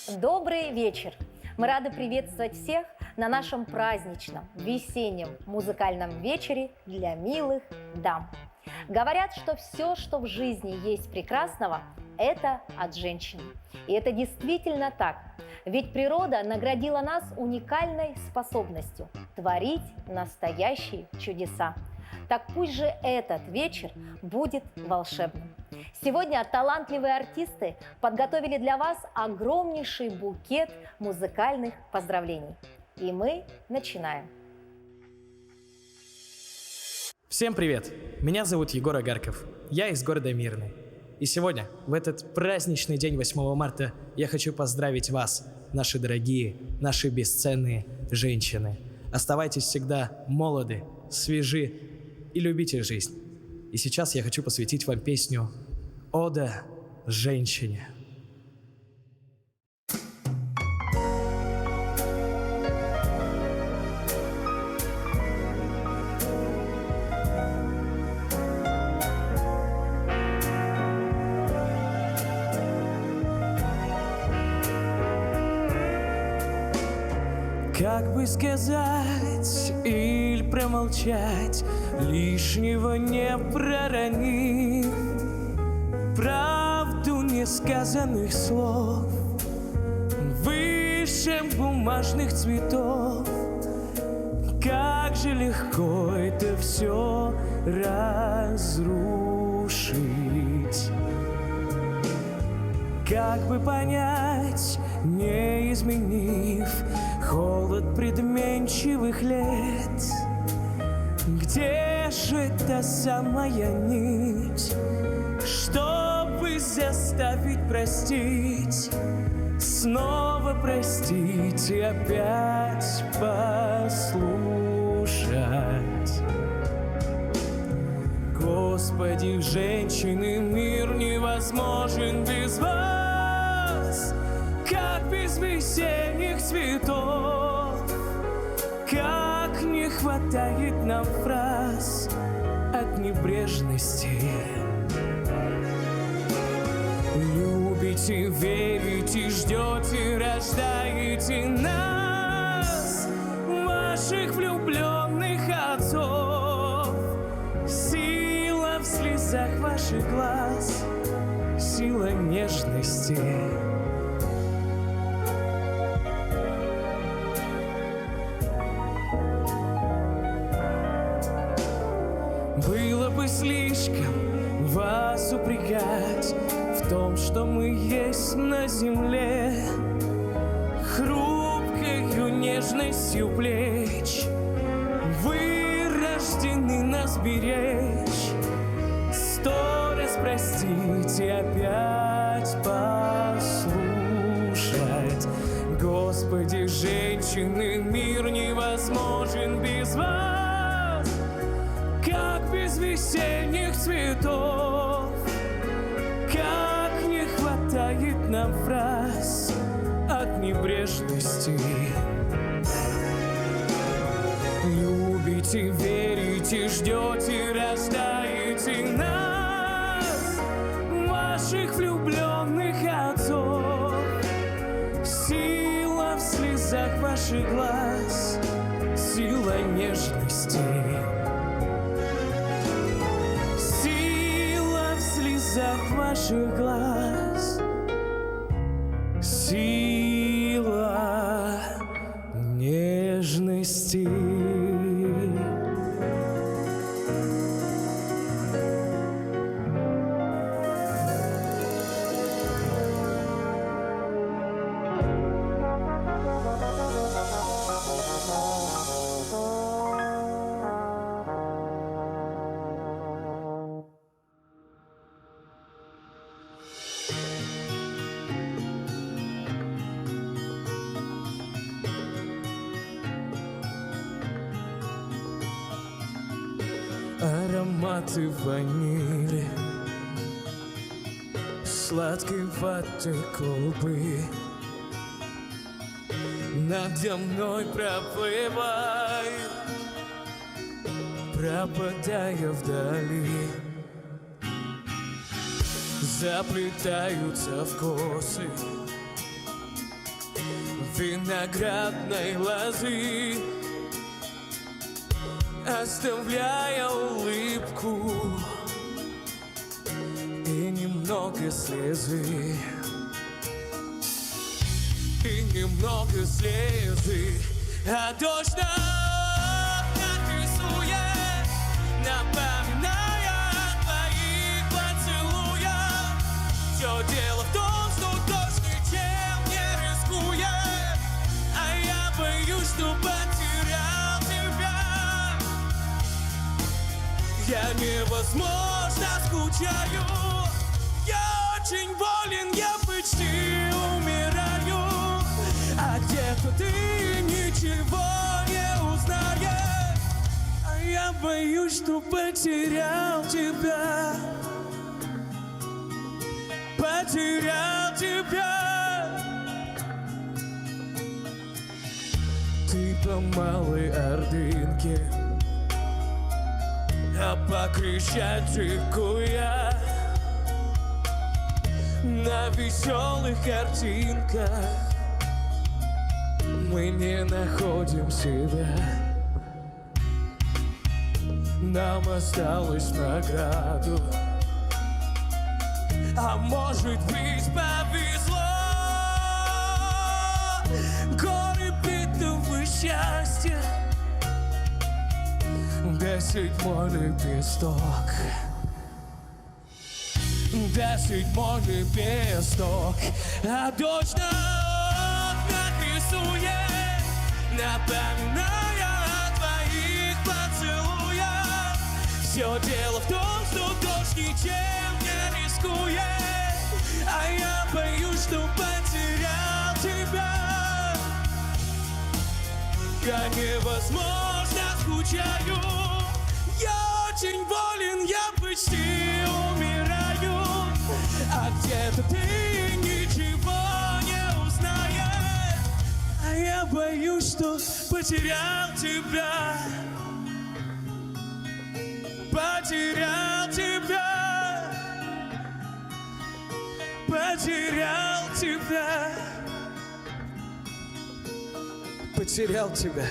Добрый вечер! Мы рады приветствовать всех на нашем праздничном весеннем музыкальном вечере для милых дам. Говорят, что все, что в жизни есть прекрасного, это от женщины. И это действительно так. Ведь природа наградила нас уникальной способностью творить настоящие чудеса. Так пусть же этот вечер будет волшебным. Сегодня талантливые артисты подготовили для вас огромнейший букет музыкальных поздравлений. И мы начинаем. Всем привет! Меня зовут Егор Агарков. Я из города Мирный. И сегодня, в этот праздничный день 8 марта, я хочу поздравить вас, наши дорогие, наши бесценные женщины. Оставайтесь всегда молоды, свежи и любите жизнь. И сейчас я хочу посвятить вам песню «Ода женщине». Как бы сказать или промолчать, лишнего не проронив, правду несказанных слов, выше бумажных цветов. Как же легко это все разрушить. Как бы понять, не изменив холод предменчивых лет? Где же та самая нить, чтобы заставить простить, снова простить и опять послушать? Господи, женщины, мир невозможен без вас, как без весенних цветов. Как не хватает нам фраз от небрежности. Любите, верите, ждете, рождаете нас, ваших влюбленных отцов. Сила в слезах ваших глаз, сила нежности. Было бы слишком вас упрекать в том, что мы есть на земле, хрупкою нежностью плеч. Вы рождены нас беречь, 100 раз простить и опять послушать. Господи, женщины, мир невозможен без вас, как без весенних цветов. Как не хватает нам фраз от небрежности. Любите, верите, ждете, рождаете нас, ваших влюбленных отцов. Сила в слезах ваших глаз, сила нежности. Сила в слезах ваших глаз, сила нежности. Ароматы ванили, сладкой ваты клубы надо мной проплывают, пропадая вдали. заплетаются в косы виноградной лозы, оставляя улыбку и немного слезы, и немного слезы, а дождь на окнах рисует, напоминая о твоих поцелуях. Все дело в том, что дождь ничем не рискует, а я боюсь, что потерял тебя. Я невозможно скучаю, я очень болен, я почти умираю, а где-то ты ничего не узнаешь, а я боюсь, что потерял тебя, потерял тебя. Ты по малой Ордынке, а по Крещатику я на веселых картинках. Мы не находим себя, нам осталось награду, а может быть повезло. Горы битого счастья, до седьмой лепесток, до седьмой лепесток, а дождь на окнах рисует, напоминая о твоих поцелуях. Все дело в том, что дождь ничем не рискует, а я боюсь, что потерял тебя. Я невозможно скучаю, я очень болен, я почти умираю, а где-то ты ничего не узнаешь, а я боюсь, что потерял тебя, потерял тебя, потерял тебя, потерял тебя.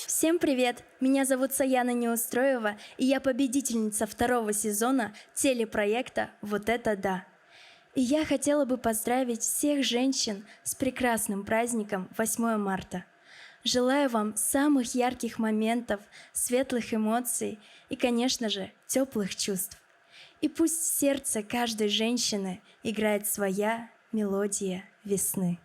Всем привет! Меня зовут Саяна Неустроева, и я победительница второго сезона телепроекта «Вот это да!». И я хотела бы поздравить всех женщин с прекрасным праздником 8 марта. Желаю вам самых ярких моментов, светлых эмоций и, конечно же, теплых чувств. И пусть в сердце каждой женщины играет своя мелодия весны.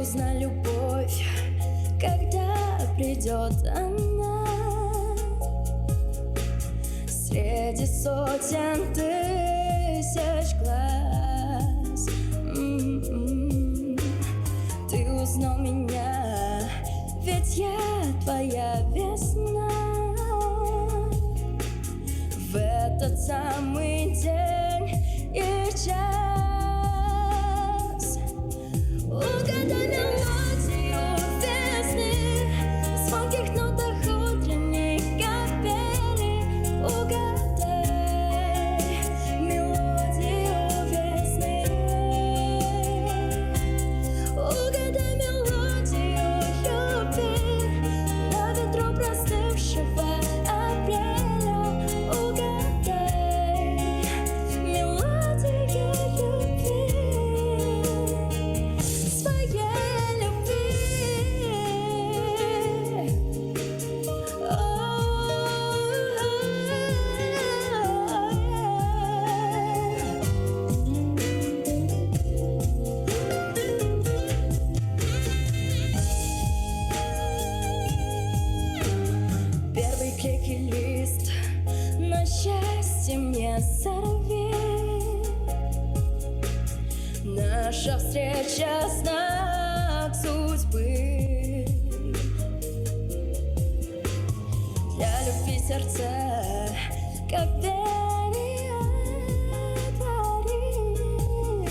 грустна любовь, когда придет она среди сотен тысяч глаз. Ты узнал меня, ведь я твоя весна. В этот самый день и час угадай мелодию весны в звонких нотах утренней капели. Угадай мелодию весны. Угадай мелодию любви на ветру простывшего апреля. Угадай мелодию любви, своей любви. Первый клейкий лист на счастье мне сорви. Наша встреча — знак судьбы. Для любви сердца, как верия твори.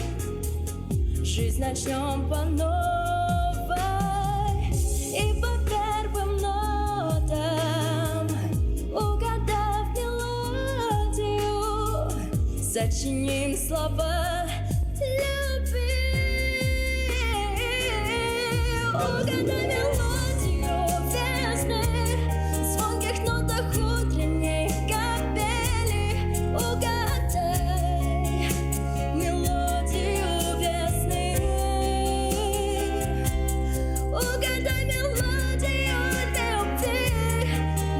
Жизнь начнем по новой и по первым нотам. Угадав мелодию, сочиним слова любви. Угадай мелодию весны в звонких нотах утренней капели. Угадай мелодию весны. Угадай мелодию любви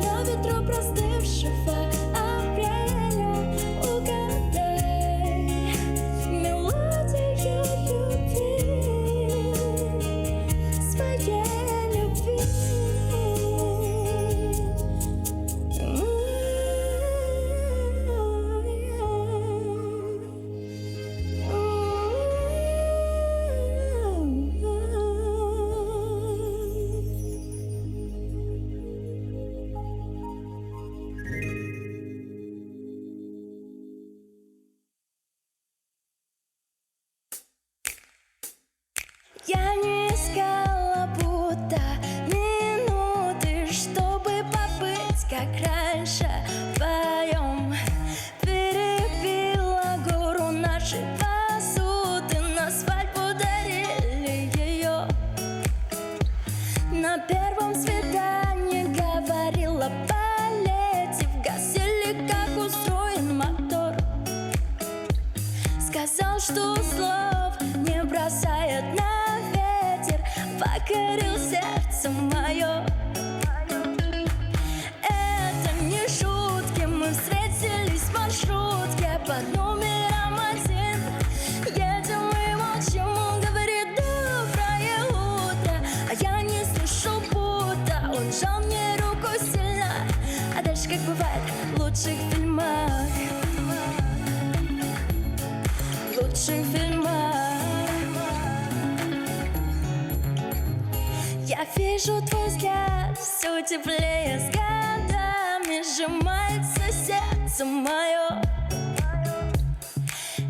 на ветру простывшего апреля. Угадай мелодию любви, своей любви. Я не искала будто минуты, чтобы побыть как раньше вдвоем. Перепила гору нашей посуды, на свадьбу дарили ее. На первом свидании говорила полетев, гасили, как устроен мотор. Сказал, что слов не бросает на ветер, покорил сердце мое. Это не шутки, мы встретились в маршрутке под номером 1. Едем и молчим, он говорит доброе утро, а я не слышу, будто он сжал мне руку сильно. А дальше, как бывает в лучших фильмах, в лучших фильмах. Я вижу твой взгляд, все теплее с годами, сжимается сердце мое.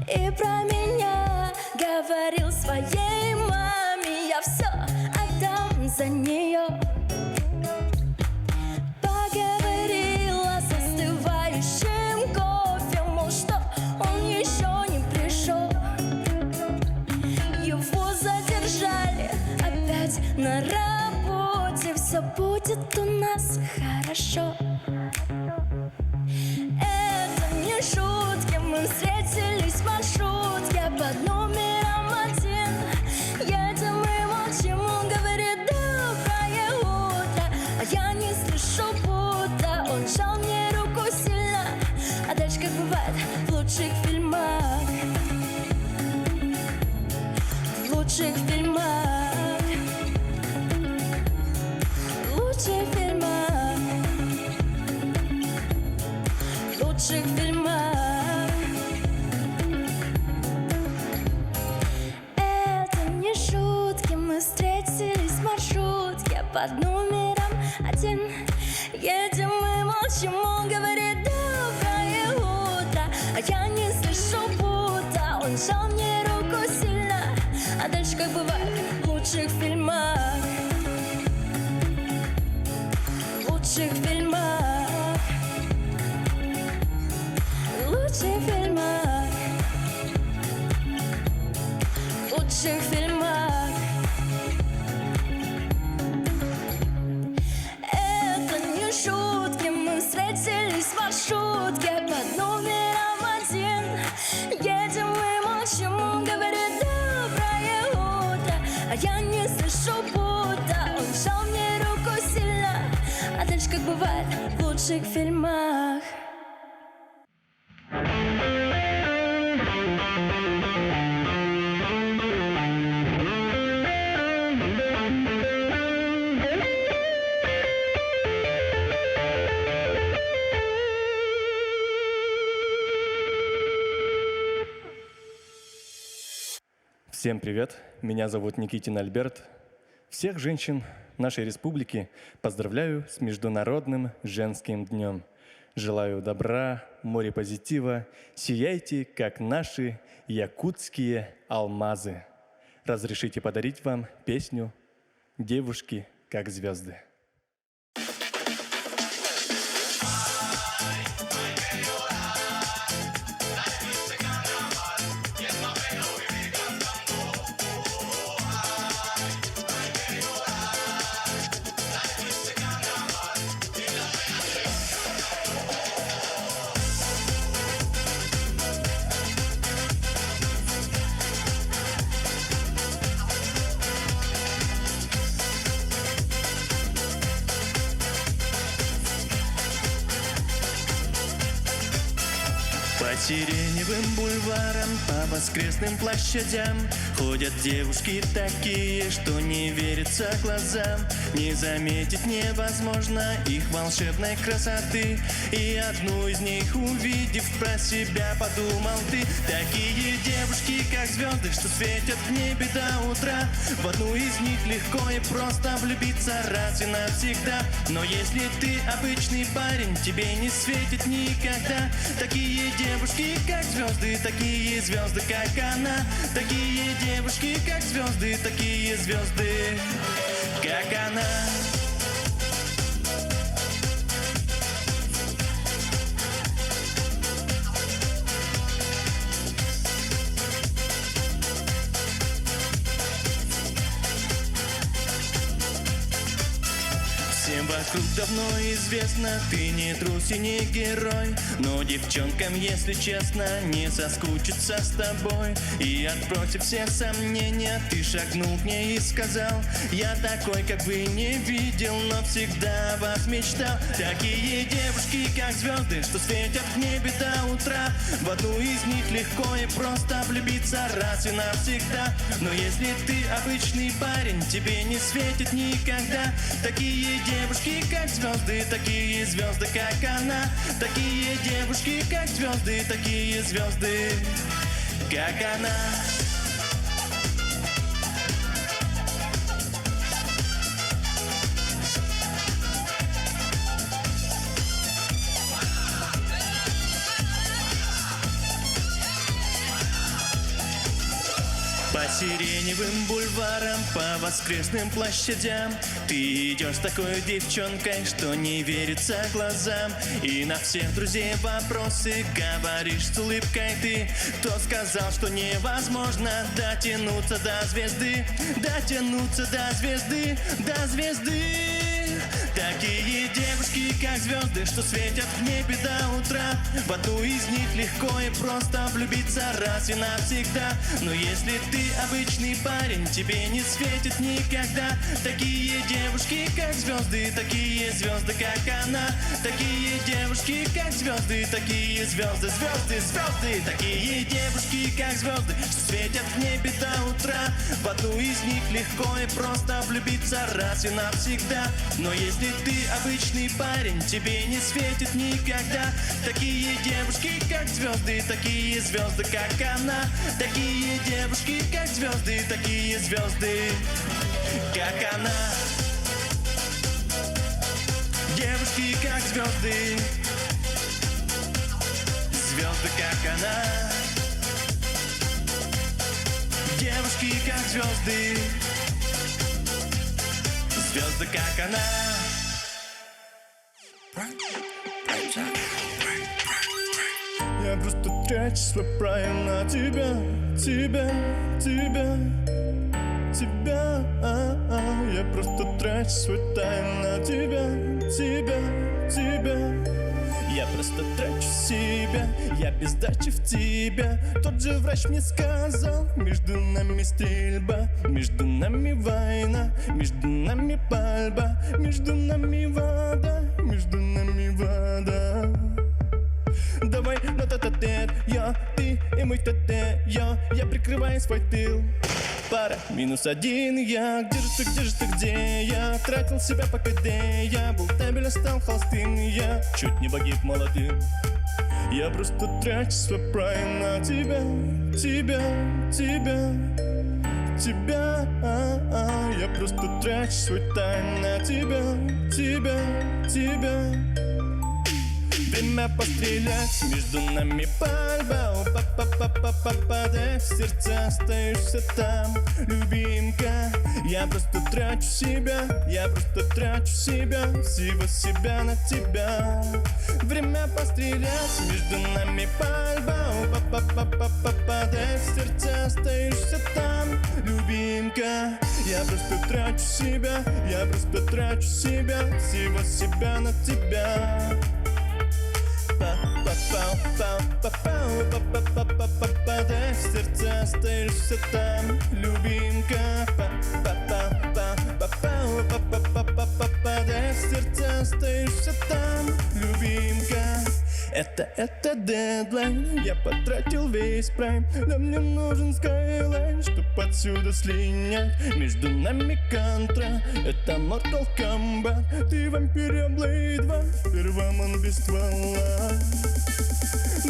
И про меня говорил своей маме, я все отдам за нее. Поговорила с остывающим кофе, мол, что он еще не пришел. Его задержали опять на работе, все будет у нас хорошо. Это не шутки, мы встретились в маршрутке под номером 1. Едем и молчим, он говорит доброе утро, а я не слышу, будто он сжал мне руку сильно. А дальше, как бывает в лучших фильмах, в лучших фильмах. под номером 1. Едем мы молча, он говорит доброе утро, а я не слышу будто он сжал мне руку сильно. А дальше как бывает в лучших фильмах. В лучших фильмах. В лучших фильмах. В лучших фильмах. Это не шутки, мы встретились в маршрутке под номером 1. Едем мы молча, он говорит доброе утро, а я не слышу будто он сжал мне руку сильно. А дальше как бывает в лучших фильмах. Всем привет, меня зовут Никитин Альберт. Всех женщин нашей республики поздравляю с Международным женским днем. Желаю добра, море позитива, сияйте, как наши якутские алмазы. Разрешите подарить вам песню «Девушки, как звезды». По сиреневым бульварам, по воскресным площадям ходят девушки такие, что не верится глазам. Не заметить невозможно их волшебной красоты. И одну из них увидев, про себя подумал ты. Такие девушки, как звезды, что светят в небе до утра. В одну из них легко и просто влюбиться раз и навсегда. Но если ты обычный парень, тебе не светит никогда. Такие девушки, как звезды, такие звезды, как она. Такие девушки, как звезды, такие звезды, как она. Всем вокруг давно известно, ты не трус и не герой. Но девчонкам, если честно, не соскучиться с тобой. И отбросив все сомнения, ты шагнул к ней и сказал: я такой, как бы не видел, но всегда вас мечтал. Такие девушки, как звезды, что светят в небе до утра. В одну из них легко и просто влюбиться раз и навсегда. Но если ты обычный парень, тебе не светит никогда. Такие девушки, как звезды, такие звезды, как она. Такие девушки, как звезды, такие звезды, как она. По сиреневым бульварам, по воскресным площадям ты идешь с такой девчонкой, что не верится глазам. И на всех друзей вопросы говоришь с улыбкой ты. Кто сказал, что невозможно дотянуться до звезды? Дотянуться до звезды, до звезды. Такие девушки, как звезды, что светят в небе до утра. В одну из них легко и просто влюбиться раз и навсегда. Но если ты обычный парень, тебе не светит никогда. Такие девушки, как звезды, такие звезды, как она. Такие девушки, как звезды, такие звезды, звезды, звезды. Такие девушки, как звезды, что светят в небе до утра. В одну из них легко и просто влюбиться раз и навсегда. Но если ты обычный парень, тебе не светит никогда. Такие девушки, как звезды, такие звезды, как она. Такие девушки, как звезды, такие звезды, как она. Девушки как звезды, звезды как она. Девушки как звезды, звезды как она. Я просто трачу свой прайм на тебя, тебя, тебя, тебя. Я просто трачу свой тайм на тебя, тебя, тебя. Я просто трачу себя, я без дачи в тебя. Тот же врач мне сказал: между нами стрельба, между нами война, между нами пальба, между нами вода, между нами вода. Давай на тет-а-тет, я, ты и мой тет-тет, я прикрываю свой тыл. Пара, -1, я, где же ты, где я? Тратил себя по КД, я был табель, стал холостым, я чуть не погиб молодым. Я просто трачу свой прайм на тебя, тебя, тебя, тебя. Я просто трачу свой тайм на тебя, тебя, тебя. Время пострелять, между нами пальба. Попадай в сердца, остаешься там, любимка. Я просто трачу себя, я просто трачу себя, всего себя на тебя. Время пострелять, между нами пальба. Попадай в сердца, остаешься там, любимка. Я просто трачу себя, я просто трачу себя, всего себя на тебя. Попадай в сердца, остаешься там, любимка. Попадай в сердца, остаешься там, любимка. Это дедлайн, я потратил весь прайм, но мне нужен скайлайн, чтоб отсюда слинять. Между нами контра, это Mortal Kombat. Ты вампиря Blade 2, первым он без ствола.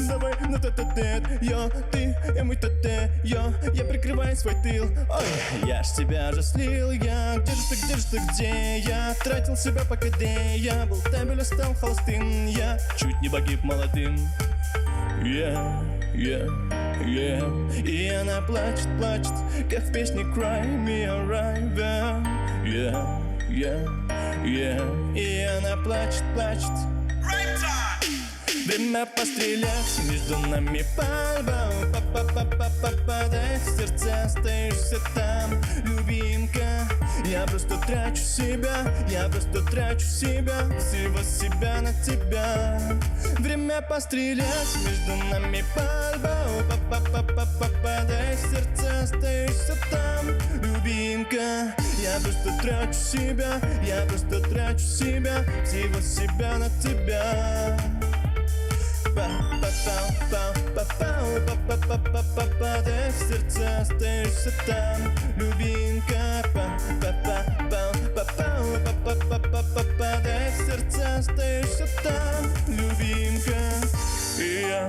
Давай на тет-а-тет, я, ты и мой тет-тет, я прикрываю свой тыл. Ой, я ж тебя же слил, я, где же ты, где я? Тратил себя по КД, я был табель, стал холостым, я чуть не погиб молодым. Yeah. И она плачет, плачет, как в песне Cry Me a River. Yeah. И она плачет, плачет. Время пострелять, между нами пальба. Попадай в сердца, остаешься там, любимка. Я просто трачу себя, я просто трачу себя, всего себя на тебя. Время пострелять, между нами пальба. Попадай в сердца, остаешься там, любимка. Я просто трачу себя, я просто трачу себя, всего себя на тебя. Попадай в сердца, остаешься там, любимка. Попадай в сердца, остаешься там, любимка. И я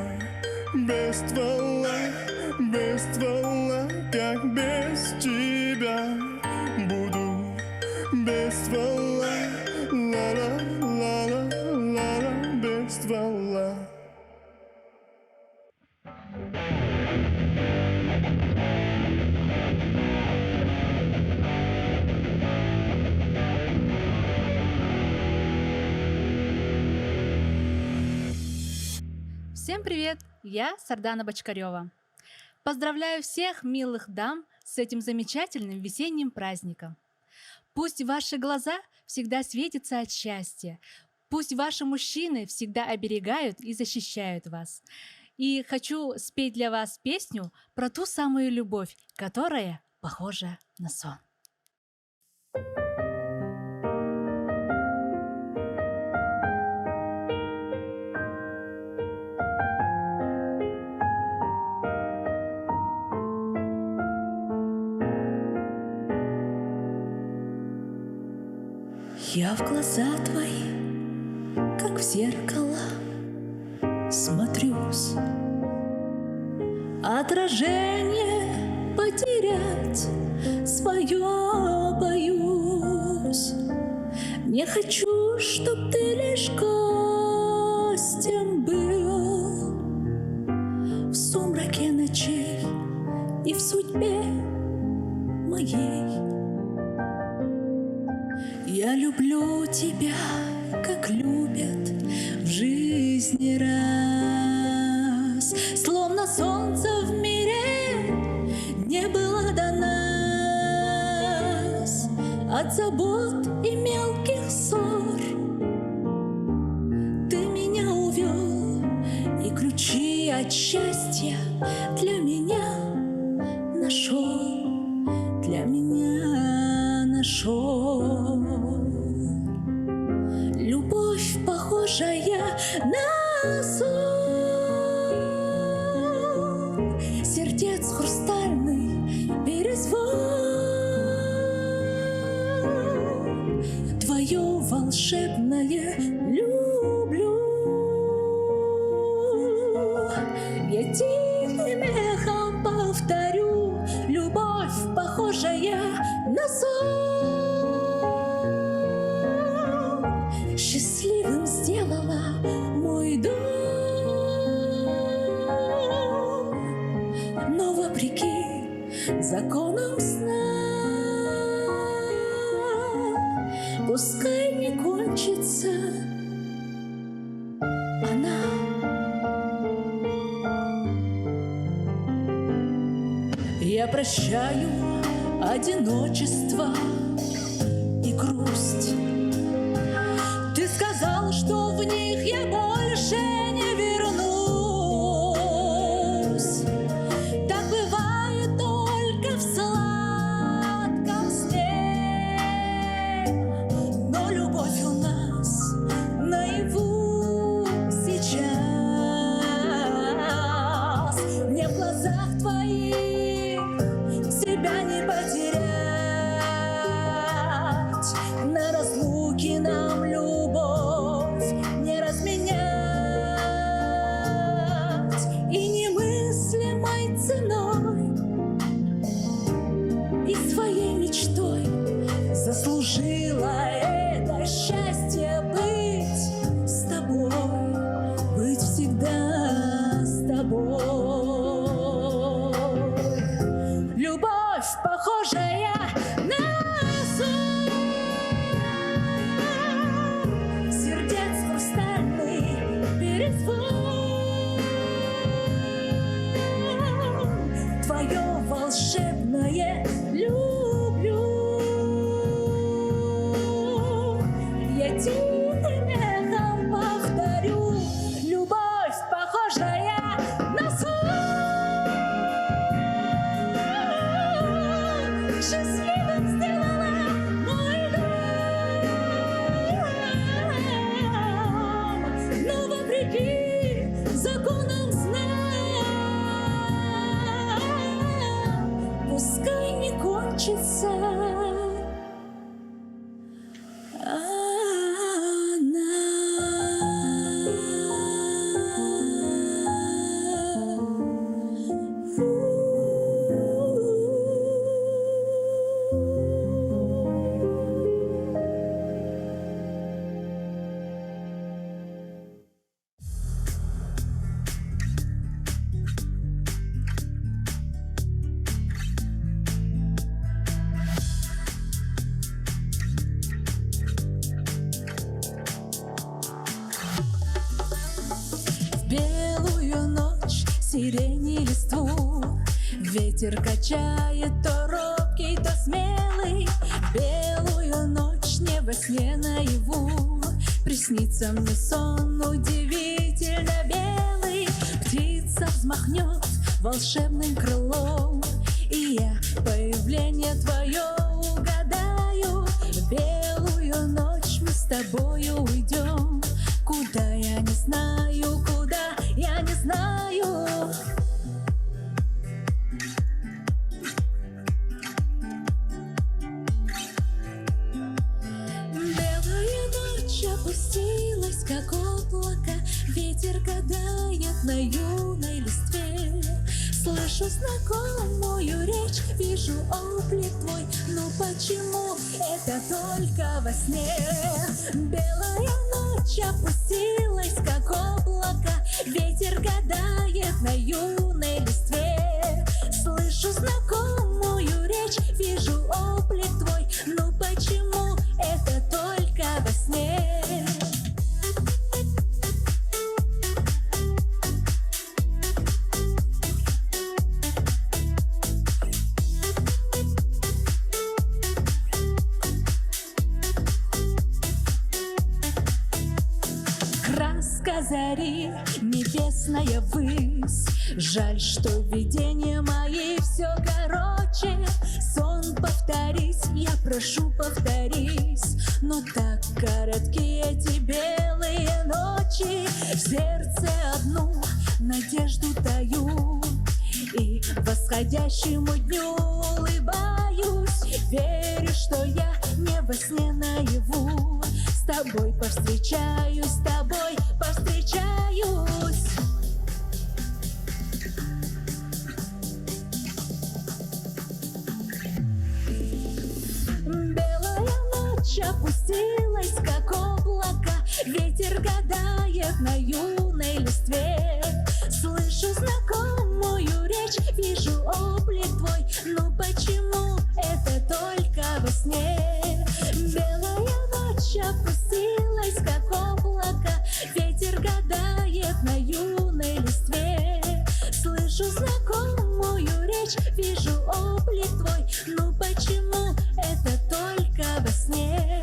без ствола, как без тебя буду без ствола, ла-ла-ла-ла-ла, без ствола. Всем привет! Я Сардана Бочкарева. Поздравляю всех милых дам с этим замечательным весенним праздником. Пусть ваши глаза всегда светятся от счастья. Пусть ваши мужчины всегда оберегают и защищают вас. И хочу спеть для вас песню про ту самую любовь, которая похожа на сон. Я в глаза твои, как в зеркало, смотрюсь. Отражение потерять свое боюсь. Не хочу, чтоб ты Я люблю тебя, как любят в жизни раз. Словно солнце в мире не было до нас. От забот и мелких ссор ты меня увел, и ключи от счастья для меня нашел, для меня нашел. Любовь, похожая на сон, сердец хрустальный перезвон, твое волшебное люблю. Я тихим эхом повторю: любовь, похожая на сон, счастливым сделала мой дом. Но вопреки законам сна, пускай не кончится она. Я прощаю одиночество и грусть. Ты сказал, что в них я больше не вернусь. Так бывает только в сладком сне. Но любовь у нас наяву сейчас. Мне в глазах твоих себя не потерять, на разлуке нам любовь не разменять. И немыслимой ценой и своей мечтой заслужила это счастье быть с тобой, быть всегда с тобой. Любовь, похожая на сон, сердец хрустальный перезвон, твое волшебное люблю. Я тихим эхом повторю: любовь, похожая на сон, счастливым сделала мой дом. Но вопреки законам сна, пускай не кончится белую ночь, сирени листву. Ветер качает то робкий, то смелый. Белую ночь не во сне наяву. Приснится мне сон удивительно белый. Птица взмахнет волшебным крылом, и я появление твое угадаю. В белую ночь мы с тобою уйдем, куда я не знаю, куда я не знаю. Белая ночь опустилась, как облако. Ветер гадает на юной листве. Слышу знакомую речь, вижу облик твой. Но почему это только во сне? Белая ночь опустилась, как облако. Ветер гадает на юной листве. Слышу знакомую речь, вижу облик твой. Но почему это только блеска зари, небесная высь. Жаль, что видения мои все короче. Сон, повторись, я прошу, повторись. Но так коротки эти белые ночи. В сердце одну надежду таю и восходящему дню улыбаюсь. Верю, что я не во сне наяву. С тобой повстречаюсь, с тобой повстречаюсь. Белая ночь опустилась, как облако. Ветер гадает на юной листве. Слышу знакомую речь, вижу облик твой. Но почему это только во сне? Белая ночь опустилась, как облако. Ветер гадает на юной листве. Слышу знакомую речь, вижу облик твой. Но почему это только во сне?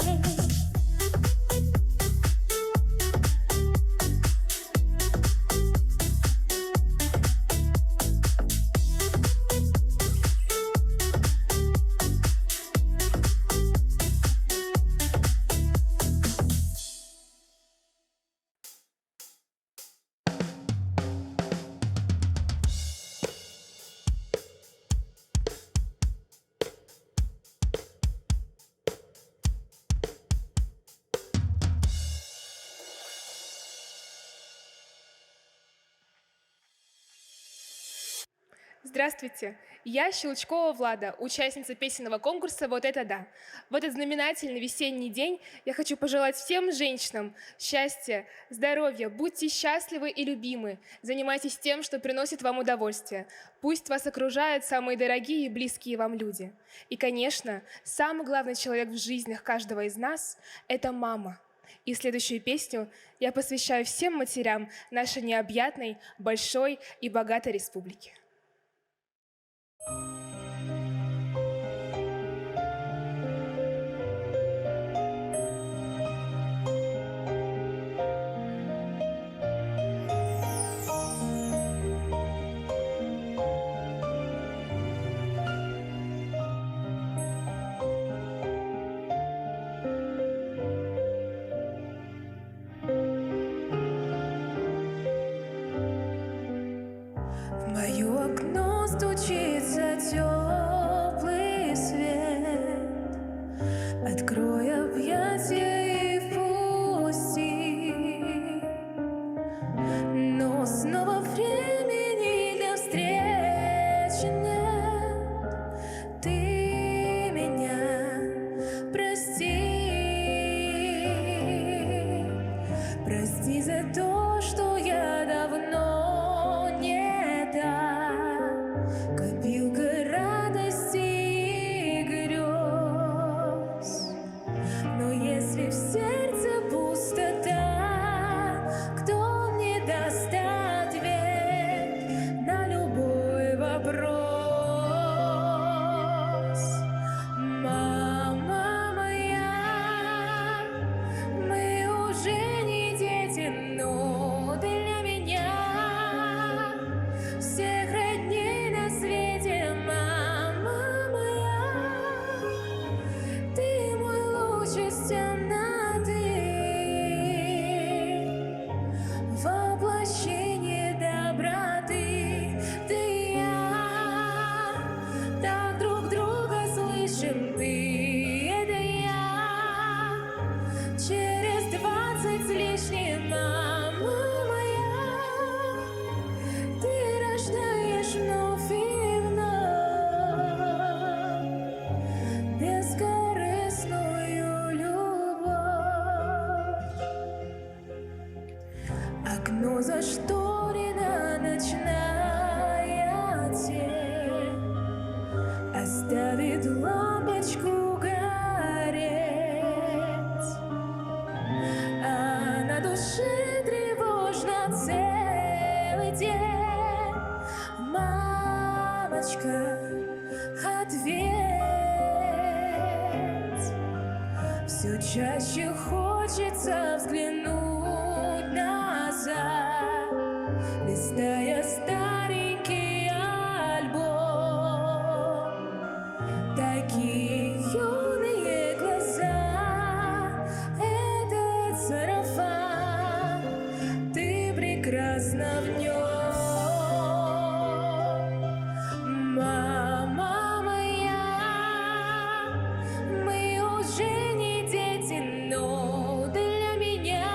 Здравствуйте, я Щелчкова Влада, участница песенного конкурса «Вот это да». В этот знаменательный весенний день я хочу пожелать всем женщинам счастья, здоровья, будьте счастливы и любимы, занимайтесь тем, что приносит вам удовольствие. Пусть вас окружают самые дорогие и близкие вам люди. И, конечно, самый главный человек в жизнях каждого из нас – это мама. И следующую песню я посвящаю всем матерям нашей необъятной, большой и богатой республики. В мое окно стучится теплый свет. Открой объятия и впусти. Но снова времени для встречи нет. Ты меня прости. Прости за то, что я давно не та копилка радости и грез. Но если в сердце пустота, кто мне даст ответ на любой вопрос? Мама моя, мы уже не дети, но для меня всех родней на свете. Мама моя, ты мой луч из темноты, воплощение доброты. Ты и я так друг друга слышим. Ты — это я через 20 с лишним. Мама моя, ты рождаешь вновь и вновь бескорыстную любовь. Окно зашторено, ночная тень оставит лампочку гореть, а на душе тревожно целый день. Мамочка, ответь. Все чаще хочется взглянуть назад листая старенький альбом. Такие юные глаза, этот сарафан, ты прекрасна в нем. Мама моя, мы уже не дети, но для меня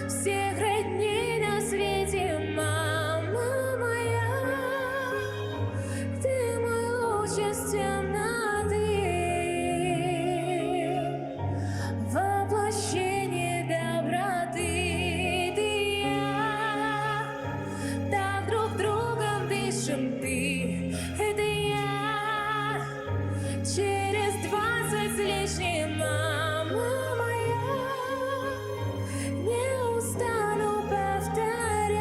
всех родней на свете. Мама моя, ты мой луч из темноты, воплощение доброты. Ты и я так друг другом дышим, ты — это я. Через 20 с лишним, мама моя, не устану повторять.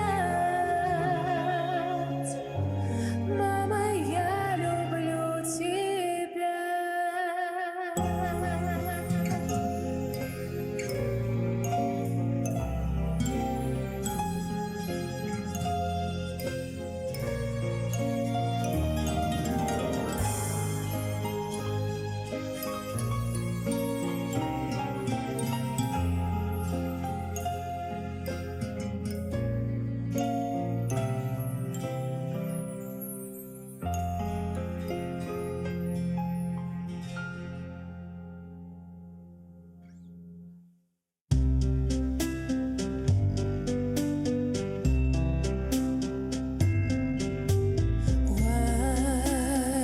Мама, я люблю тебя.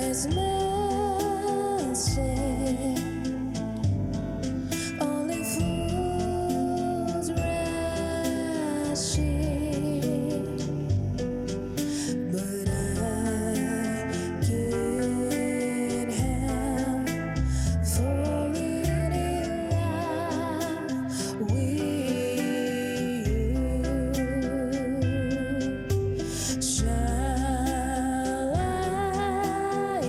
Wise men say only fools rush in, but I can't help falling in love with you. Shall I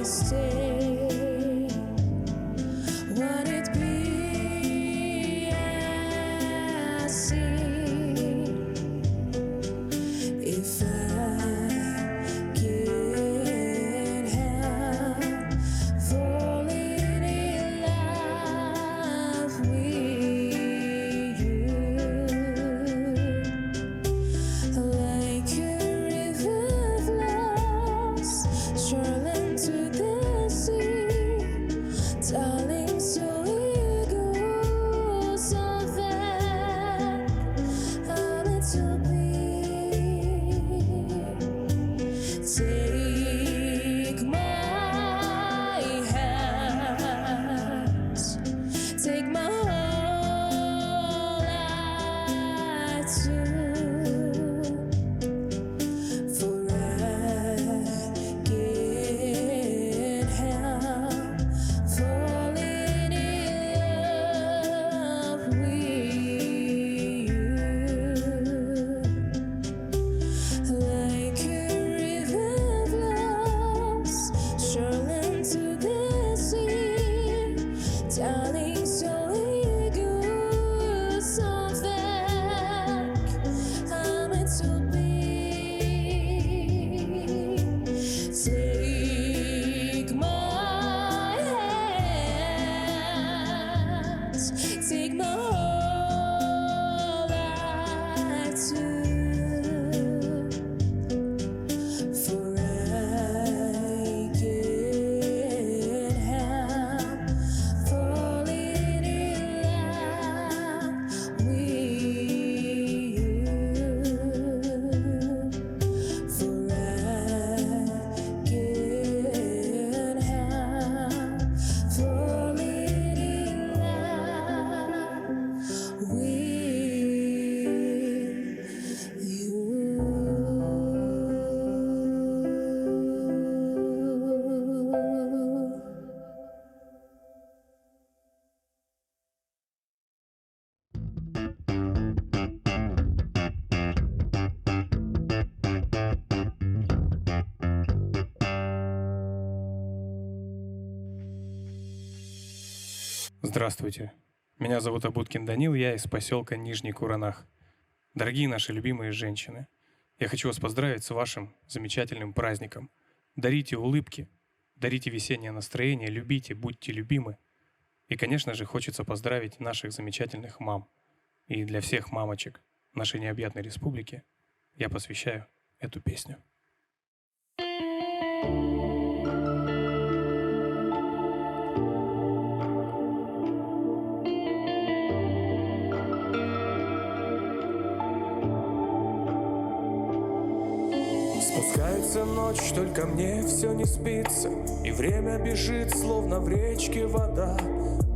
stay? Would it be as sin if I can't help falling in love with you? Like a river flows surely to the sea, darling, so it goes on that I'm meant to be. Take my hands, take my whole life too, for I can't help falling in love with you. Like a river flows surely to the sea, darling, so it goes on back I'm meant to be. Take my hands, take my whole life too, for I can't help falling in love with you. For I can't help falling in love with you. Здравствуйте. Меня зовут Абуткин Данил, я из поселка Нижний Куранах. Дорогие наши любимые женщины, Я хочу вас поздравить с вашим замечательным праздником. Дарите улыбки, дарите весеннее настроение, любите, будьте любимы. И, конечно же, хочется поздравить наших замечательных мам. И для всех мамочек нашей необъятной республики я посвящаю эту песню. Спускается ночь, только мне все не спится, и время бежит, словно в речке вода.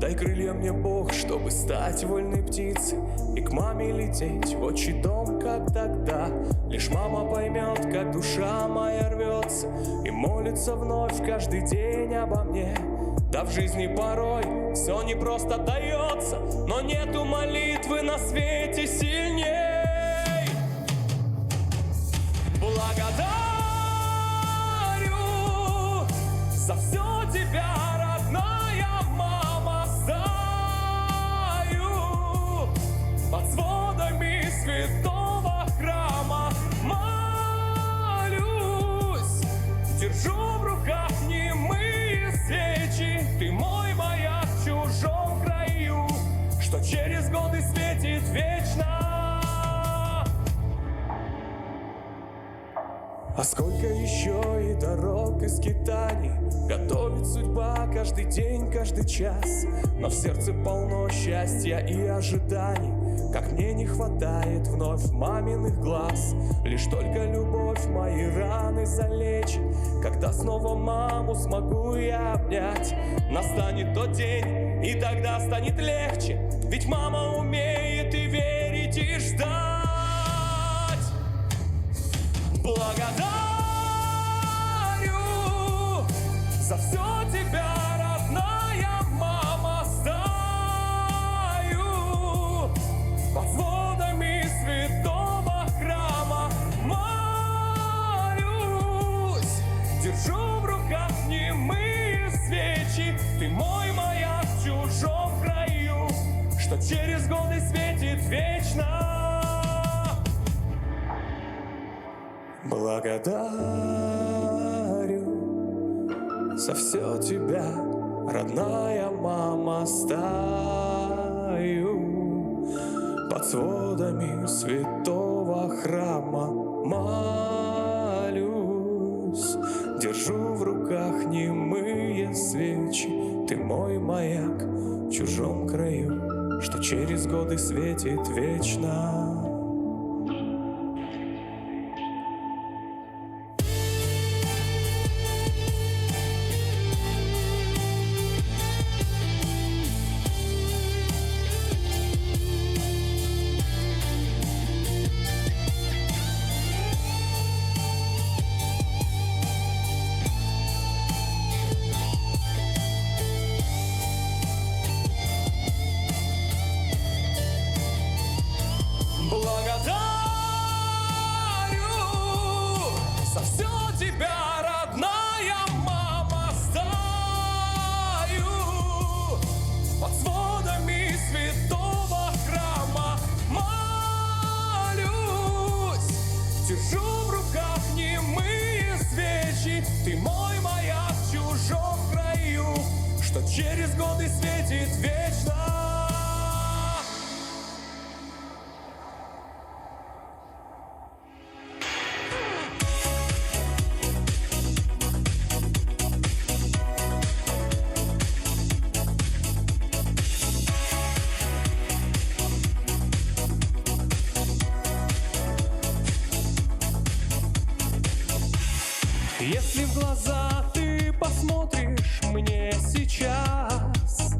Дай крылья мне Бог, чтобы стать вольной птицей и к маме лететь в отчий дом, как тогда. Лишь мама поймет, как душа моя рвется и молится вновь каждый день обо мне. Да в жизни порой все не просто дается, но нету молитвы на свете сильней. Благодарю за все тебя, родная мама, стою под сводами святого храма, молюсь, держу в руках немые свечи. Ты мой маяк в чужом краю, что через годы светит вечно. А сколько еще и дорог, и скитаний готовит судьба каждый день, каждый час. Но в сердце полно счастья и ожиданий, как мне не хватает вновь маминых глаз. Лишь только любовь мои раны залечит, когда снова маму смогу я обнять. Настанет тот день, и тогда станет легче, ведь мама умеет и верить, и ждать. Благодарю за все тебя, родная мама, стою под сводами святого храма, молюсь, держу в руках немые свечи. Ты мой маяк в чужом краю, что через годы светит вечно. Благодарю за все тебя, родная мама, стою под сводами святого храма, молюсь, держу в руках немые свечи. Ты мой маяк в чужом краю, что через годы светит вечно. Ты мой маяк в чужом краю, что через годы светит вечно. Если в глаза ты посмотришь мне сейчас,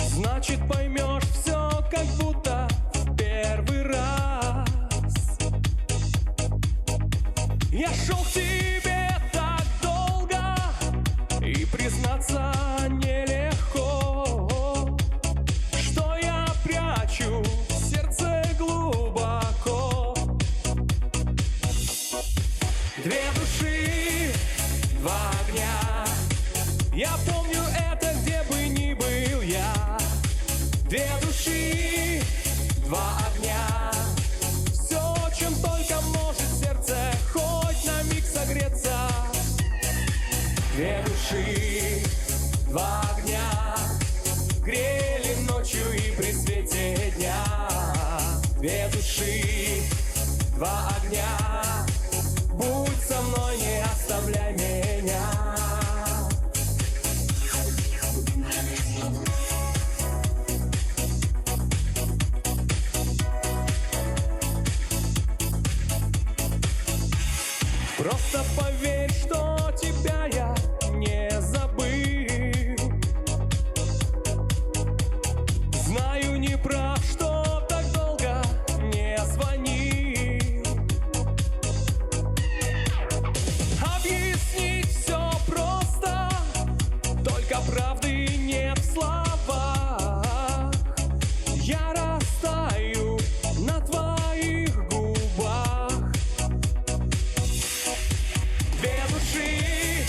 значит поймешь все, как будто в первый раз. Я шел к тебе так долго, и признаться нелегко, что я прячу в сердце глубоко. Две души, два огня, я помню это, где бы ни был я. Две души, два огня, в две души, два огня. Будь со мной, не оставляй меня. Просто поверь, что тебя я не забыл. Знаю, не прав, что так долго не звонил. Объяснить все просто, только правды нет в словах. Я растаю на твоих губах. Две души,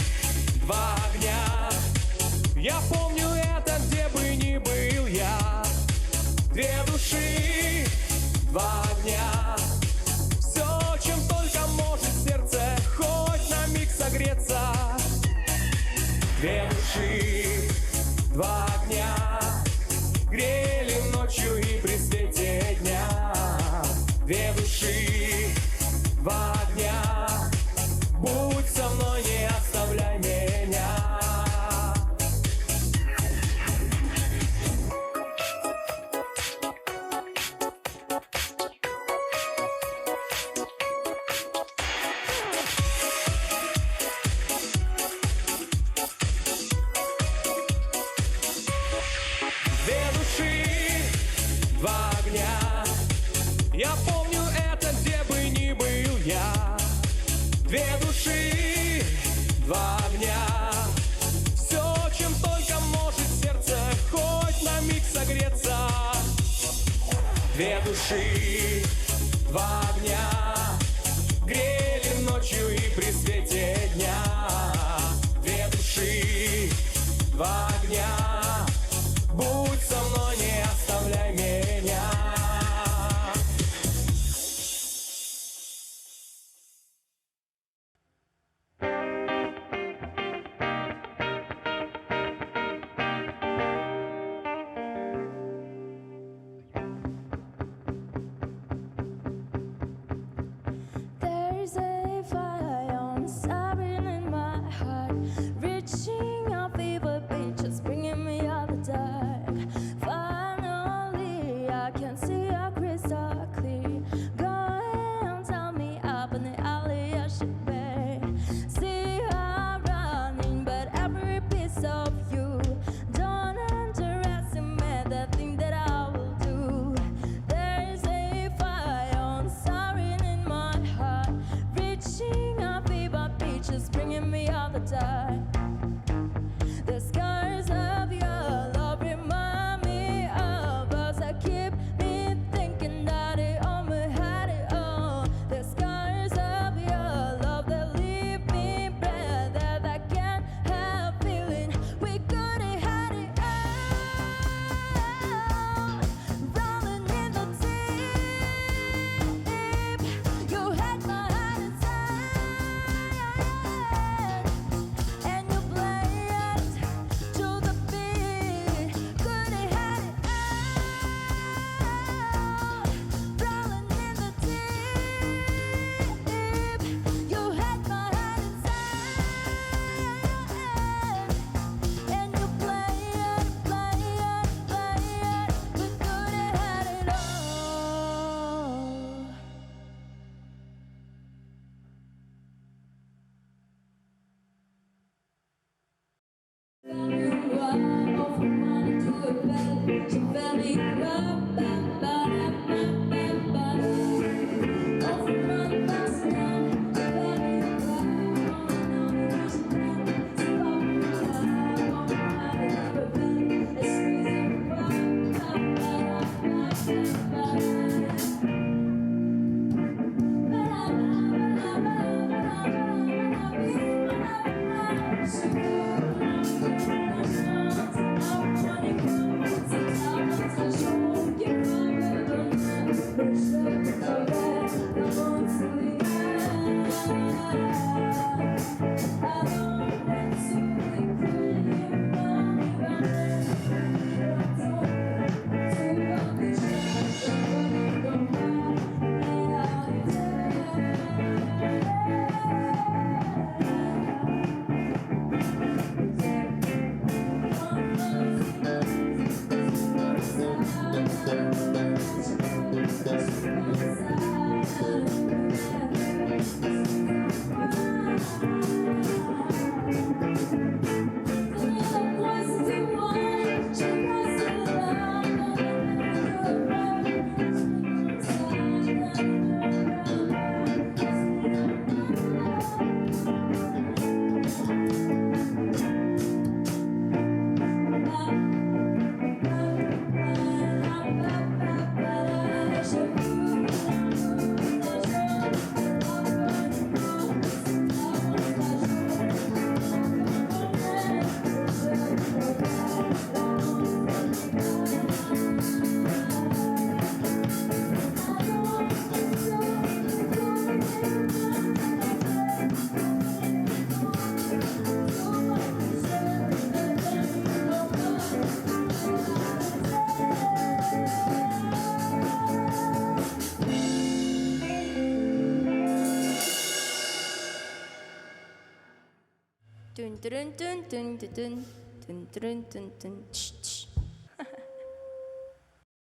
два огня. Я помню это, где бы ни был я. Две души, два огня. Все, чем только может сердце хоть на миг согреться. Две души, два огня. Грели ночью и при свете дня. Две души, два огня. Будь со мной, не оставляй меня. Две души, два огня. Я помню это, где бы ни был я. Две души, два огня. Все, чем только может сердце хоть на миг согреться. Две души, два огня. Грели ночью и при свете дня. Две души, два огня. Будь со мной, не оставляй меня. There's a fire soaring in my heart, reaching a fever pitch, just bringing me out the dark. Finally, I can see a crystal clear. Go and tell me up in the alley I should be. See her running, but every piece of you don't underestimate the thing that I will do. There's a fire soaring in my heart, reaching a fever pitch, just bringing me out the dark. The scars of your love remind me of us. I keep me thinking that it only had it all. The scars of your love that leave me breath, that I can't help feeling we could have had it all. Rolling in the deep, you had my heart inside, and you play it to the beat. Could have had it all. Rolling in the deep, you had my heart inside, and you play it. We could have had it all. Sometimes I show you my rhythm. Тун-трун-тун-тун-тун-тун. Тун-трун-тун-тун. Тш-тш.